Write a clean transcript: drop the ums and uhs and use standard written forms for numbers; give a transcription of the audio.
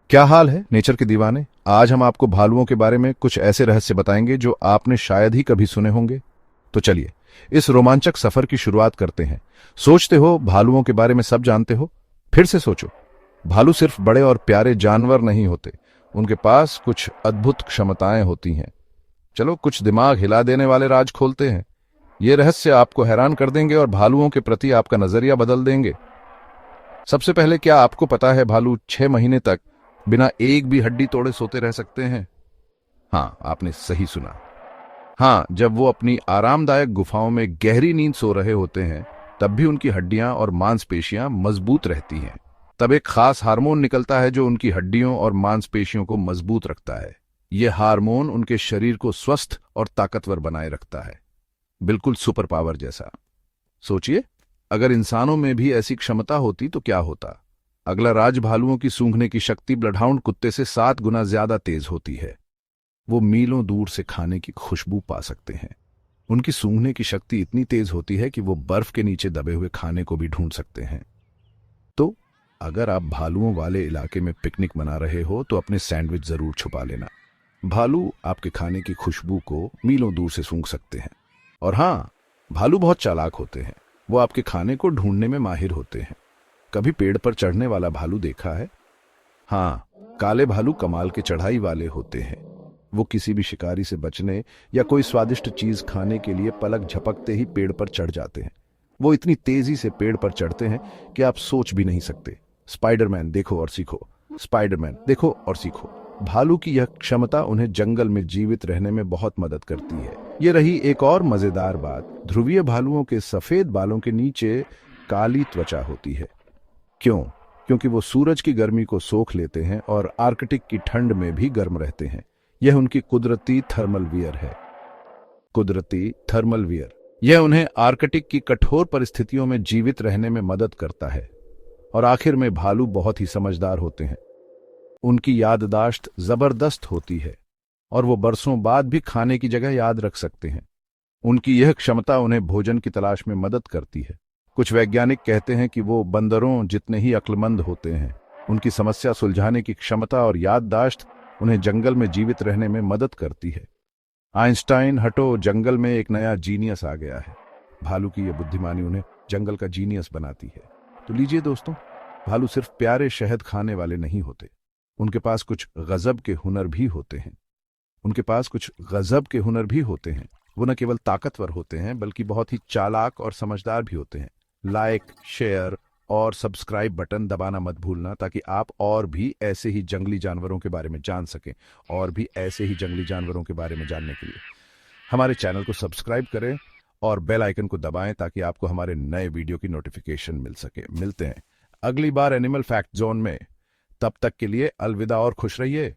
क्या हाल है नेचर के दीवाने। आज हम आपको भालुओं के बारे में कुछ ऐसे रहस्य बताएंगे जो आपने शायद ही कभी सुने होंगे। तो चलिए इस रोमांचक सफर की शुरुआत करते हैं। सोचते हो भालुओं के बारे में सब जानते हो? फिर से सोचो। भालू सिर्फ बड़े और प्यारे जानवर नहीं होते, उनके पास कुछ अद्भुत क्षमताएं होती हैं। चलो कुछ दिमाग हिला देने वाले राज खोलते हैं। ये रहस्य आपको हैरान कर देंगे और भालुओं के प्रति आपका नजरिया बदल देंगे। सबसे पहले, क्या आपको पता है भालू 6 महीने तक बिना एक भी हड्डी तोड़े सोते रह सकते हैं? हाँ, आपने सही सुना। हाँ, जब वो अपनी आरामदायक गुफाओं में गहरी नींद सो रहे होते हैं, तब भी उनकी हड्डियां और मांसपेशियां मजबूत रहती हैं। तब एक खास हार्मोन निकलता है जो उनकी हड्डियों और मांसपेशियों को मजबूत रखता है। यह हार्मोन उनके शरीर को स्वस्थ और ताकतवर बनाए रखता है, बिल्कुल सुपर पावर जैसा। सोचिए, अगर इंसानों में भी ऐसी क्षमता होती तो क्या होता। अगला राज, भालुओं की सूंघने की शक्ति ब्लडहाउंड कुत्ते से 7 गुना ज्यादा तेज होती है। वो मीलों दूर से खाने की खुशबू पा सकते हैं। उनकी सूंघने की शक्ति इतनी तेज होती है कि वो बर्फ के नीचे दबे हुए खाने को भी ढूंढ सकते हैं। तो अगर आप भालुओं वाले इलाके में पिकनिक मना रहे हो तो अपने सैंडविच जरूर छुपा लेना। भालू आपके खाने की खुशबू को मीलों दूर से सूंघ सकते हैं। और हाँ, भालू बहुत चालाक होते हैं। वो आपके खाने को ढूंढने में माहिर होते हैं। कभी पेड़ पर चढ़ने वाला भालू देखा है? हाँ, काले भालू कमाल के चढ़ाई वाले होते हैं। वो किसी भी शिकारी से बचने या कोई स्वादिष्ट चीज खाने के लिए पलक झपकते ही पेड़ पर चढ़ जाते हैं। वो इतनी तेजी से पेड़ पर चढ़ते हैं कि आप सोच भी नहीं सकते। स्पाइडरमैन देखो और सीखो, स्पाइडरमैन देखो और सीखो। भालू की यह क्षमता उन्हें जंगल में जीवित रहने में बहुत मदद करती है। ये रही एक और मजेदार बात, ध्रुवीय भालुओं के सफेद बालों के नीचे काली त्वचा होती है। क्यों? क्योंकि वो सूरज की गर्मी को सोख लेते हैं और आर्कटिक की ठंड में भी गर्म रहते हैं। यह उनकी कुदरती थर्मल वियर है। कुदरती थर्मल वियर यह उन्हें आर्कटिक की कठोर परिस्थितियों में जीवित रहने में मदद करता है। और आखिर में भालू बहुत ही समझदार होते हैं। उनकी याददाश्त जबरदस्त होती है और वो बरसों बाद भी खाने की जगह याद रख सकते हैं। उनकी यह क्षमता उन्हें भोजन की तलाश में मदद करती है। कुछ वैज्ञानिक कहते हैं कि वो बंदरों जितने ही अक्लमंद होते हैं। उनकी समस्या सुलझाने की क्षमता और याददाश्त उन्हें जंगल में जीवित रहने में मदद करती है। आइंस्टाइन हटो, जंगल में एक नया जीनियस आ गया है। भालू की यह बुद्धिमानी उन्हें जंगल का जीनियस बनाती है। तो लीजिए दोस्तों, भालू सिर्फ प्यारे शहद खाने वाले नहीं होते, उनके पास कुछ गजब के हुनर भी होते हैं। वो न केवल ताकतवर होते हैं बल्कि बहुत ही चालाक और समझदार भी होते हैं। लाइक, शेयर और सब्सक्राइब बटन दबाना मत भूलना, ताकि आप और भी ऐसे ही जंगली जानवरों के बारे में जान सकें। और भी ऐसे ही जंगली जानवरों के बारे में जानने के लिए हमारे चैनल को सब्सक्राइब करें और बेल आइकन को दबाएं, ताकि आपको हमारे नए वीडियो की नोटिफिकेशन मिल सके। मिलते हैं अगली बार एनिमल फैक्ट जोन में। तब तक के लिए अलविदा और खुश रहिए।